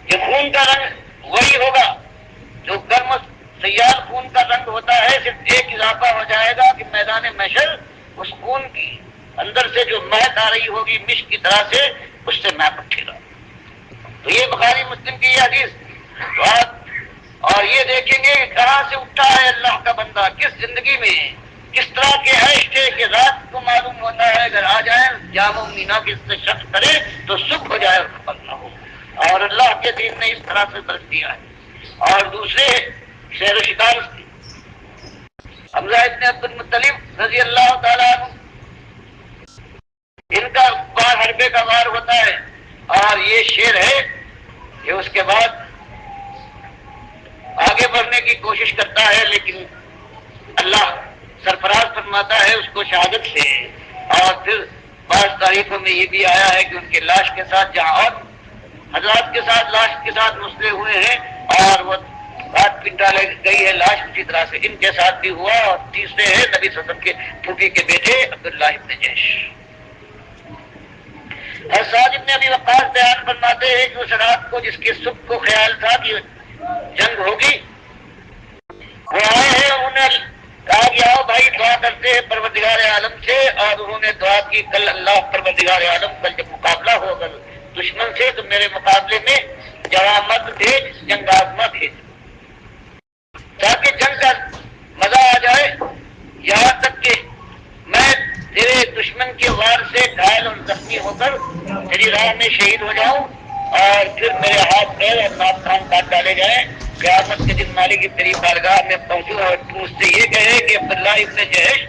کہ خون کا رنگ وہی ہوگا جو گرم سیال خون کا رنگ ہوتا ہے، صرف ایک اضافہ ہو جائے گا کہ میدان محشر اس خون کی اندر سے جو مہک آ رہی ہوگی مشک کی طرح سے، اس سے مہک اٹھے گا۔ تو یہ بخاری مسلم کی یہ حدیث اور یہ دیکھیں گے کہ کہاں سے اٹھا ہے اللہ کا بندہ، کس زندگی میں کس طرح کے عیش تھے کہ رات کو معلوم ہوتا ہے اگر آ جائیں جام و مینا کی سے شک کرے تو صبح ہو جائے اور خبر نہ ہو، اور اللہ کے دین نے اس طرح سے برس دیا ہے۔ اور دوسرے شیر و شکار حمزہ ابن عبد المطلب رضی اللہ تعالیٰ عنہ، ان کا وار حربے کا وار ہوتا ہے، اور یہ شیر ہے کہ اس کے بعد آگے بڑھنے کی کوشش کرتا ہے، لیکن اللہ سرفراز فرماتا ہے اس کو شہادت سے۔ اور پھر بعض تاریخوں میں یہ بھی آیا ہے کہ ان کے لاش کے ساتھ جہاں اور حضرات کے ساتھ لاش کے ساتھ مسلے ہوئے ہیں اور وہ رات پٹ ڈالی گئی ہے لاش، اسی طرح سے ان کے ساتھ بھی ہوا۔ اور تیسرے ہیں نبی صلی اللہ علیہ وسلم کے پھوپھی کے بیٹے عبداللہ ابن جیش۔ اور سعد ابن ابی وقاص بیان فرماتے ہیں کہ اس رات کو جس کے صبح کو خیال تھا کہ جنگ ہوگی، وہ آئے ہیں، انہوں نے کہا کہ آؤ بھائی دعا کرتے ہیں پروردگار عالم سے، اور انہوں نے دعا کی کل اللہ پروردگار عالم کل جب مقابلہ ہوگا دشمن سے تو میرے مقابلے میں جواں مرد بھیج، جنگ آزما بھیج، تاکہ جنگ کا مزہ آ جائے، یہاں تک کہ میں تیرے دشمن کے وار سے گھائل اور زخمی ہو کر تیری راہ میں شہید ہو جاؤں، اور پھر میرے ہاتھ پیر اور ناک کان کاٹ ڈالے جائیں، قیامت کے دن مالک کی تیری بارگاہ میں پہنچوں اور تو اس سے یہ کہے کہ عبداللہ ابن جیش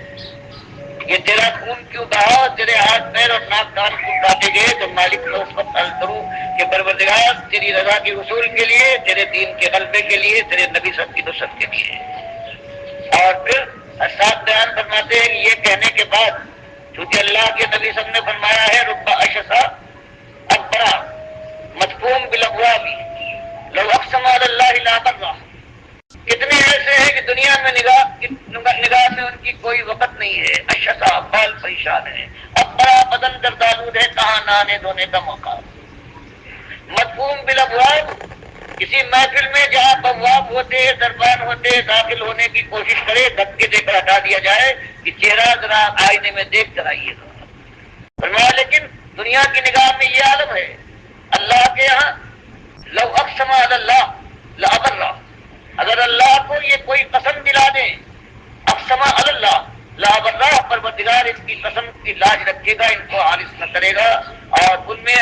یہ تیرا خون کیوں بہا، تیرے ہاتھ پیر اور ناک کان کیوں کاٹے گئے، تو مالک میں اس وقت عرض کروں کہ پروردگار تیری رضا کے حصول کے لیے، تیرے دین کے غلبے کے لیے، تیرے نبی صلی کی نصرت کے لیے۔ اور پھر اساتذہ بیان فرماتے ہیں کہ یہ کہنے کے بعد چونکہ اللہ کے نبی صلی نے فرمایا ہے رب اشسا اکبرا مدفوم بالابواب لو اقسم علی اللہ لا برہ، کتنے ایسے ہیں کہ دنیا میں نگاہ میں ان کی کوئی وقت نہیں ہے، اشسا بال پریشان ہے، اکبرا بدن گردالود ہے، کہاں نہانے دھونے کا موقع، مدفوم بالابواب کسی محفل میں جہاں بواب ہوتے دربان ہوتے داخل ہونے کی کوشش کرے دھکے دے کر ہٹا دیا جائے کہ چہرہ ذرا آئینے میں دیکھ کر آئیے گا۔ فرمایا لیکن دنیا کی نگاہ میں یہ عالم ہے، اللہ کے یہاں لو اقسم علی اللہ لابرہ، اگر اللہ کو یہ کوئی قسم دلا دیں، اقسم علی اللہ لابرہ، پروردگار اس کی قسم کی لاج رکھے گا، ان کو حارث نہ کرے گا، اور ان میں